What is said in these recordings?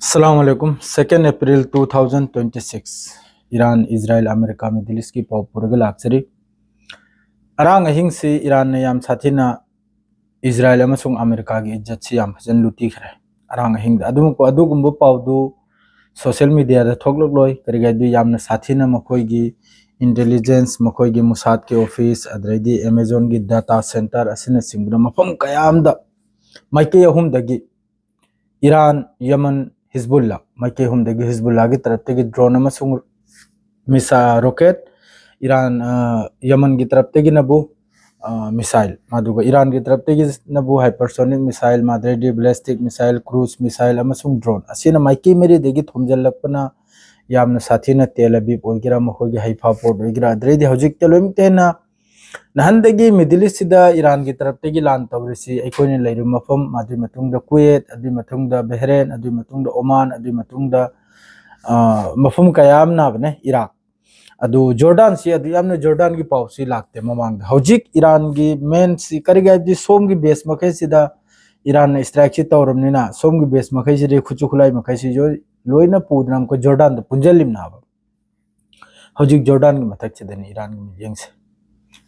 Assalamualaikum. 2 April 2026 Iran Israel America Middle East की पौपुरगल आक्सरी अरांग अहिंग से Iran ने याम साथीना इजराइल अमसुंग अमेरिका की इज्जत से याम फजन लुटी खरे अरांग अहिंग अदुगुंबो पाउदु सोशल मीडिया दा थोकलक लोय करिगैदु यामना साथीना मखोयगी इंटेलिजेंस मखोयगी मुसाद के ऑफिस अद्रैदी अमेज़न की डाटा सेंटर असिना सिंगना मफम कयामदा माइके अहुम दगी ईरान यमन हिजबुल्ला माइके अहुम दगी हिजबुल्ला की तरफ ते ड्रोन अमसुंग मिसा रॉकेट ईरान यमन की तरफ ते नबु मिसाइल मादुगा ईरान की तरफ ते नबु हाइपरसोनिक मिसाइल माद्रेडी बैलिस्टिक मिसाइल क्रूज मिसाइल अमसुंग ड्रोन असिना माइके मेरे देगी थोमजलपना यामना साथीना तेल अबीब ओइगिरा मखोगी हाइफा पोर्ट ओइगिरा अद्रेदी हौजिक तेलोम तेना नहंदगी मिडिल ईस्ट ईरान की तरफ ते लान तौरिसी अखोइने लेरु मफम मादुई मतुंगदा कुवैत अदुई मतुंगदा बहरेन अदुई मतुंगदा ओमान अदुई मतुंगदा मफम कयाम नाबने इराक अदु जॉर्डन से अदु यामने जॉर्डन की पाउसी लागते ममांग हौजिक ईरान की मेन सी करिगादी सोम की बेस मखै सिदा ईरान ने स्ट्राइक से तौरमनिना सोम की बेस मखै से खुचु खुलाई मखै से जो लोइना पुदनाम को जॉर्डन द पुंजलिम नाब हौजिक जॉर्डन की मथक से दनि ईरान की यंग से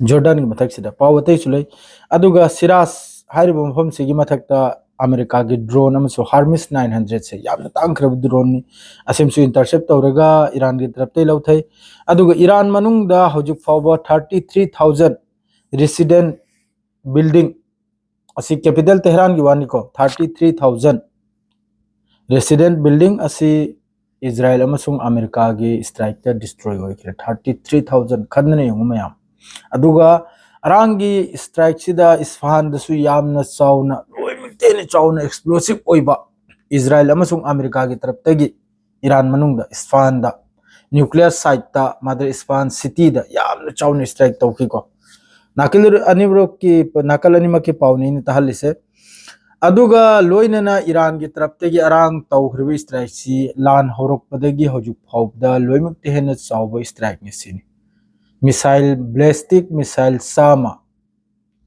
जॉर्डन की मथक से पावते सुलै अदुगा सिरास हारिबो मफम सिगी मथकता अमेरिका की ड्रोन अमसो हार्मिस 900 से यामना तांखरब ड्रोन नि असेमसु इंटरसेप्ट तौरगा ईरान की तरफ ते लौथै अदुगा ईरान मनुंगदा हौजिक फावबा 33000 रेसिडेंट बिल्डिंग असी कैपिटल तेहरान की वानी को 33000 रेसिडेंट बिल्डिंग असी इजराइल अमसुंग अमेरिका की स्ट्राइक ते डिस्ट्रॉय होइखरे 33000 खदने यमयाम अदुगा अरांगी स्ट्राइक सिदा इस्फहान दसु यामना चाउना लोइमितेने चाउना एक्सप्लोसिव ओइबा इजराइल अमसुंग अमेरिका की तरफ तगी ईरान मनुंगदा इस्फहान दा न्यूक्लियर साइट ता मादर इस्फहान सिटी दा यामना चाउना स्ट्राइक तौखिको नाकल अनिब्रोक की नाकल अनिमा की पावनी ने तहलिसे अदुगा लोइनना ईरान की तरफ तगी अरांग तौखरबे स्ट्राइक सी लान होरकपदगी हौजुक फावदा लोइमिते हेना चाउबा स्ट्राइक ने सिनी मिसाइल बैलिस्टिक मिसाइल सामा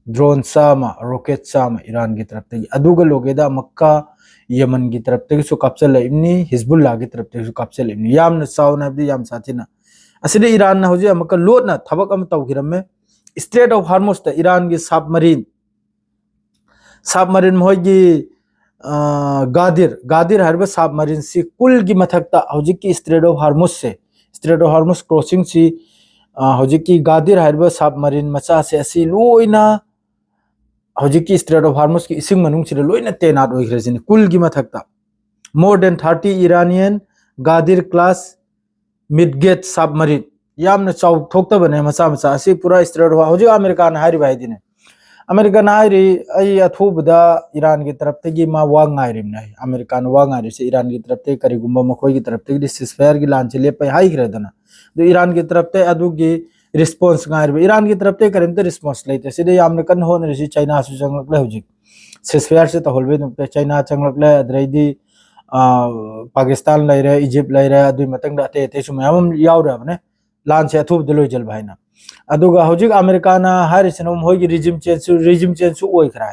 ड्रोन सामा रॉकेट सामा ईरान की तरफ तगी अदुगा लोगेदा मक्का यमन की तरफ तगी सु कैप्चर इमनी हिजबुल्ला की तरफ तगी सु कैप्चर इमनी यामना चाउना बदी याम साथिना असिदे ईरान ना होजे मक्का लोटना थबक अम तौगिरमे स्ट्रेट ऑफ हार्मुज ता ईरान की सबमरीन होगी गादिर हरबा सबमरीन सी कुल की मथकता होजिक की स्ट्रेट ऑफ हार्मुज क्रॉसिंग सी हौजिकी गादिर हरबा सबमरीन मचा से असि लोइना हौजिकी स्ट्रेट ऑफ हार्मुज की इसिंग मनुंग सिरे लोइना तैनात ओइखरेसिनी कुल की मथकता more than 30 Iranian Ghadir class midget submarine यामना चाउ थोक्ता बने मचा मचा असि पूरा स्ट्रेट ऑफ हौजि अमेरिका ना हारि बाइदिने अमेरिका ना हारि आई अथुबदा ईरान की तरफ तगी मा वांग आइरिम नै अमेरिका ना वांग आइरि से ईरान की तरफ ते करिगुम्बा मखोय की तरफ ते सिसफायर की लांच लेपै हाइखरेदना तो ईरान की तरफ ते अदुगी रिस्पांस गाइर ईरान की तरफ ते करेंते रिस्पांस लेते सिदे यामने कन होन रिसि चाइना सु जंगलक हौजि सिसफायर से तहलबे नुते चाइना चंगलक ले अद्रैदी पाकिस्तान लैरे इजिप्ट लैरे अदुई मतंग अते अते सु मयाम यावरबने लान से अथुब दलोय जल भाइना अदुगा हौजि अमेरिका ना हारिसनम होगी रिजिम चेंज सु ओइखरा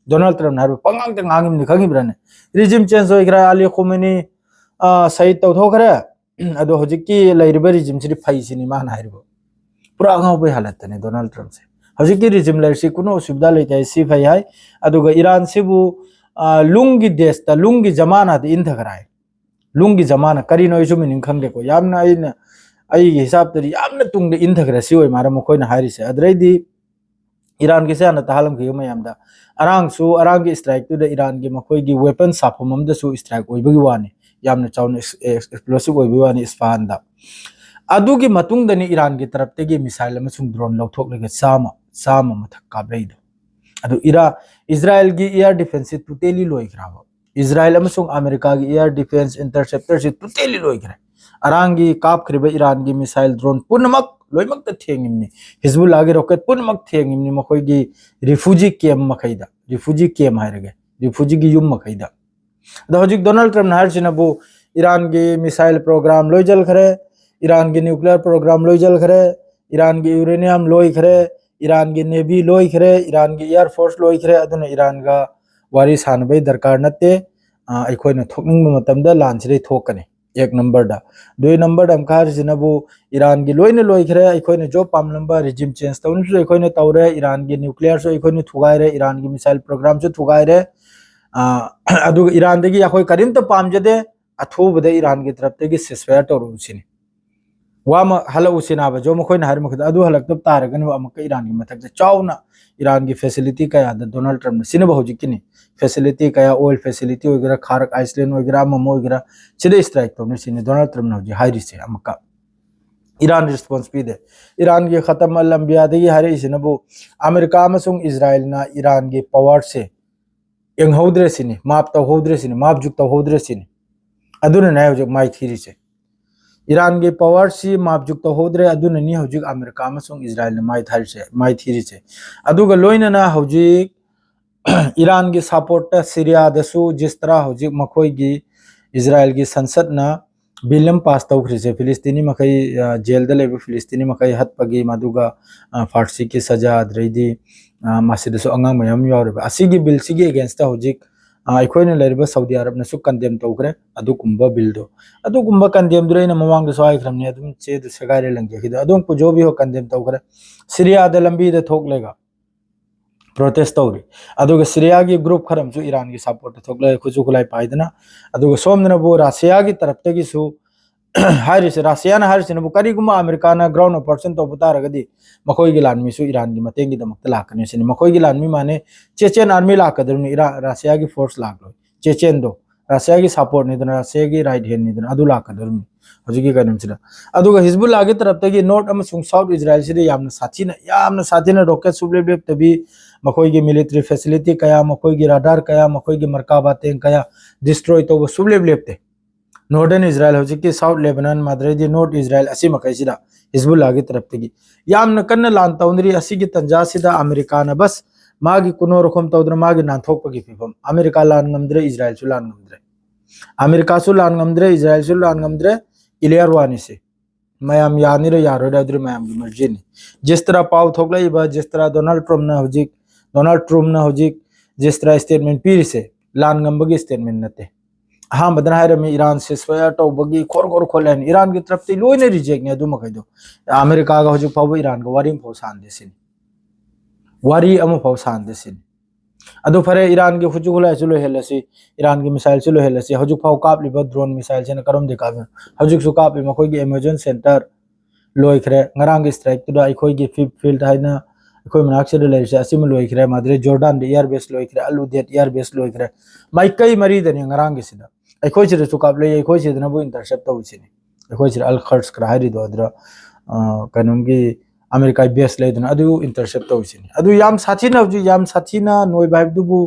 डोनाल्ड ट्रम्प ना पंगांग ते ngangiम नि खंगिब्राने रिजिम चेंज ओइखरा अली खुमैनी सही तौथोखरे अदो हौजिकी लैरिबा रिजिम सिरि फैसिनि मान हारिबो पूरा गांवबे हालत ने डोनाल्ड ट्रम्प से हौजिकी रिजिम लैरसि कुनो सुविधा लेते सि फै हाय अदुगा ईरान सिबु लुंगी देश ता लुंगी जमाना द इंथगराय लुंगी जमाना करिनो इजु मिनिंग खंगदेको यामना आइना आई हिसाब तरी यामना तुंग इंथगरासि ओइ मारा मखोयना हारिसे अद्रैदी ईरान के सेना तहालम के मयामदा अरांग की स्ट्राइक टू द ईरान की मखोय की वेपन साफमम दसु स्ट्राइक ओइबगी वानी यामना चाउन एक्सप्लोसिव ओइबगी वानी इस्फहान दा अदुगी मतुंग दनी ईरान की तरफ तेगी मिसाइल अमसुंग ड्रोन लौथोकलगे सामा मथक काबरेइदो अदु इजराइल की एयर डिफेंस टोटली लोइखराबो इजराइल अमसुंग अमेरिका की एयर डिफेंस इंटरसेप्टर से टोटली लोइखरा अरांगी कापखरिबा ईरान की मिसाइल ड्रोन पुनमक लोइमक त थेंगिमनि हिजबुल्ला की रॉकेट पुनमक थेंगिमनि मखोय की रिफ्यूजी कैम्प मखैदा रिफ्यूजी कैम्प हायरगे रिफ्यूजी की युम मखैदा द हौजिक डोनाल्ड ट्रम्प हारसिनबु ईरान की मिसाइल प्रोग्राम लोइजल खरे ईरान की न्यूक्लियर प्रोग्राम लोइजल खरे ईरान की यूरेनियम लोइखरे ईरान की नेवी लोइखरे ईरान की एयर फोर्स लोइखरे अदुना ईरान का वारी सानबे दरकार नते अखोइना थोकनिंग मतमदा लान सिरे थोकने एक नंबर दा दुई नंबर दम कार जिनबु ईरान की लोइने लोइखरे अखोइना जो पाम नंबर रिजिम चेंज तौन सु अखोइना तौरे ईरान की न्यूक्लियर सु अखोइना थुगाइरे ईरान की मिसाइल प्रोग्राम सु थुगाइरे अदु ईरान दगी अखोइ करिम तो पामजदे अथुबदे ईरान की तरफ तगी सिसफायर तौरुसिनी वाम हलउसिनाब जो मखोइना हर मखद अदु हलक तब तारगन अमक ईरान की मथक चाउना ईरान की फैसिलिटी कया द डोनाल्ड ट्रम्प सिनब हौजिकिनी फैसिलिटी कया ऑयल फैसिलिटी वगैरह खारक आइसलैंड वगैरह ममो वगैरह सिदे स्ट्राइक तौने सिने डोनाल्ड ट्रम्प हौजि हाइरिसे अमक ईरान रिस्पांस पीदे ईरान की खत्म अल अंबिया दगी हारे सिनबु अमेरिका अमसुंग इजराइल ना ईरान की पावर से यंगहौद्रे सिनी माप तौहौद्रे सिनी माप जुक तौहौद्रे सिनी अदुना नाय हौजि माइ थीरिसे ईरान की पावर से मापजुक तौहौद्रे अदुननी हौजिक अमेरिका अमसुंग इजराइल ने माइ थीरिसे अदुगा लोइनना हौजिक ईरान की सपोर्ट सीरिया दसु जिस तरह हौजिक मखोई की इजराइल की संसद ना बिल पास तौखरिसे फिलिस्तीनी मखई जेल द लेबे फिलिस्तीनी मखई हतपगी मदुगा फारसी की सजा अद्रैदी मासिदसु अंगांग मयम यावरबे असिगी बिल सिगी अगेंस्ट हौजिक अखोइना लेरिबा सऊदी अरब नसु कंडेम तौखरे अदुकुंबा बिलदो अदुकुंबा कंडेम दुरेना मवांग दसु आइख्रमने अदुम चेद सगाइरे लंगे खिद अदुम जो भी हो कंडेम तौखरे सीरिया द लंबी द थोकलेगा प्रोटेस्ट तौरी अदुगा सीरिया की ग्रुप खरमसु ईरान की सपोर्ट थोकले खुजु खुलाई पाइदना अदुगा सोमदना बो रशिया की तरफ तगिसु हारिसे रशिया ना हारिसे नबु करिगुमा अमेरिका ना ग्राउंड ऑपरेशन तो बतारगदी मखोई की लानमी सु ईरान की मतेंगी दमक लाकने सिनी मखोई की लानमी माने चेचेन आर्मी लाकदरनि रशिया की फोर्स लाकलो चेचेन दो रशिया की सपोर्ट निदना रशिया की राइट हैंड निदना अदु लाकदरनि हजिकी कनमसिदा अदुगा हिजबुल्लाह की तरफ तगी नॉर्थ अमसुंग साउथ इजराइल सिदे यामना साथीना रॉकेट सुबलेब तबी मखोई की मिलिट्री फैसिलिटी कया मखोई की रडार कया मखोई की मरकाबा टेंक कया डिस्ट्रॉय तो सुबलेब लेबते नॉर्दर्न इजराइल हजिकी साउथ लेबनान मद्रेदी नॉर्थ इजराइल असी मखैसिदा हिजबुल्लाह की तरफ तगी यामना कन्न लान तौंदरी असी की तंजा सिदा अमेरिका ना बस मागी कुनो रखम तौद्र मागी नाथोकपगी फिफम अमेरिका लान नमद्रे इजराइल सु लान नमद्रे अमेरिका सु लान नमद्रे इजराइल सु लान नमद्रे क्लियर वानी से मयाम यानिरो यारोदा अद्र मयाम की मर्जी ने जिस तरह पाव थोकलाइबा जिस तरह डोनाल्ड ट्रम्प ना हजिक जिस तरह स्टेटमेंट पीरी से लान गंबगी स्टेटमेंट नते हाँ बदना है रमी ईरान से स्वया तो बगी खोर खोलेन ईरान की तरफ ते लोइने रिजेक्ट ने अदु मखैदो अमेरिका का हजिक पाव ईरान का वारी फौ सान देसिन वारी अमु फौ सान देसिन अदु फरे ईरान के हुजु खुला चलो हेलसी ईरान की मिसाइल चलो हेलसी हजु फाउ काप लिबा ड्रोन मिसाइल से करम देखा हजु सु काप मखोई की अमेजन सेंटर लोइखरे ngरंग स्ट्राइक तुदा अखोई की फिफ्थ फील्ड हाइना अखोई मनाक से लेसे असिम लोइखरे माद्रे जॉर्डन दे एयर बेस लोइखरे अलुदेट एयर बेस लोइखरे माइकई मरी दने ngरंग के सिदा अखोई से सु काप ले अखोई से दना बो इंटरसेप्ट तौसिनी अखोई से अल खर्च करा हारि दो अद्र कानून की अमेरिका बेस लेदना अदु इंटरसेप्ट तौसिनी अदु याम साथीना हजु याम साथीना नोय बाइब दुबु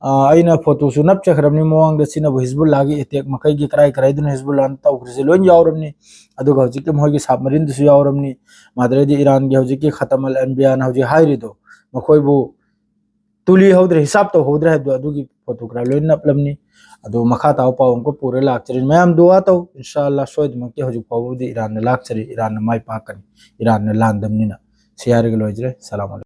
आइना फोटो सु नप चखरमनि मोवांग द सिना हिजबुल्लाह की अटैक मखै की कराई दुन हिजबुल्लाह तौखरसे लोन यावरमनि अदु हजु के मोय की सबमरीन दुसु यावरमनि माद्रेदी ईरान की हजु की खत्म अल अनबिया ना हजु हाइरिदो मखोयबु तुली हौद्रे हिसाब तो हौद्रे अदु की फोटो करा लोन नपलमनि अदु मखा ताव पाव को पूरे लाक्चरी मयाम दुआ तो इंशाअल्लाह सोयद मके हजु पावदी ईरान लाक्चरी ईरान माय पाकनी ईरान लांदमनिना सियारे लोइजरे सलाम।